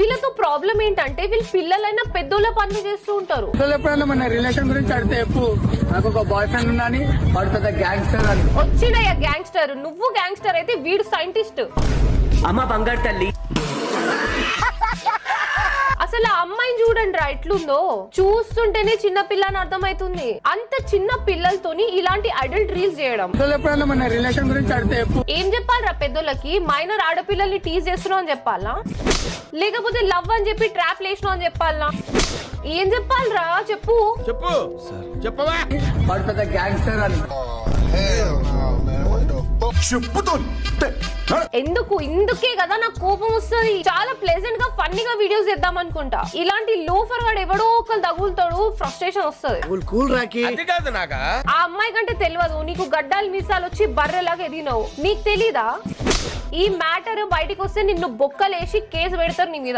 వీళ్ళతో ప్రాబ్లం ఏంటంటే వీళ్ళు పిల్లలైనా పెద్దోళ్ళ పనులు చేస్తూ ఉంటారు. ఎప్పుడైనా మన రిలేషన్ గురించి అడితే చెప్పు, నాకు ఒక బాయ్ ఫ్రెండ్ ఉన్నాని, వాడు పెద్ద గ్యాంగ్స్టర్ అని. వచ్చినయ్యా గ్యాంగ్స్టర్, నువ్వు గ్యాంగ్స్టర్ అయితే వీడు సైంటిస్ట్. అమ్మ బంగారు తల్లి. అసలు ఆ అమ్మాయిని చూడండి రా ఎట్లుందో, చూస్తుంటేనే చిన్న పిల్ల అని అర్థమైతుంది. అంత చిన్న పిల్లలతోని ఇలాంటి అడల్ట్ రీల్స్ చేయడం. ఎప్పుడైనా మన రిలేషన్ గురించి అడితే చెప్పు. ఏం చెప్పాలరా పెద్దోళ్ళకి? మైనర్ ఆడపిల్లల్ని టీజ్ చేస్తున్నావు అని చెప్పాలా, లేకపోతే లవ్ అని చెప్పి ట్రాప్ లేసినావు అని చెప్పాలా? ఏం చెప్పాలరా చెప్పు. చెప్పు చెప్పవా. వాడు పెద్ద గ్యాంగ్స్టర్ అని. ఇందుకే కదా నాకు కోపం వస్తుంది. చాలా ప్లెజెంట్ గా ఫన్నీగా వీడియోస్ చేద్దాం అనుకుంటా, ఇలాంటి లోఫర్ గాడు ఎవడో ఒకరు తగులుతాడు, ఫ్రస్ట్రేషన్ వస్తుంది. ఆ అమ్మాయి కంటే తెలియదు, నీకు గడ్డాలు మీసాలు వచ్చి బర్రెలాగా ఎదిగినావు, నీకు తెలీదా? ఈ మ్యాటర్ బయటికి వస్తే నిన్ను బొక్కలేసి కేసు పెడతారు నీ మీద.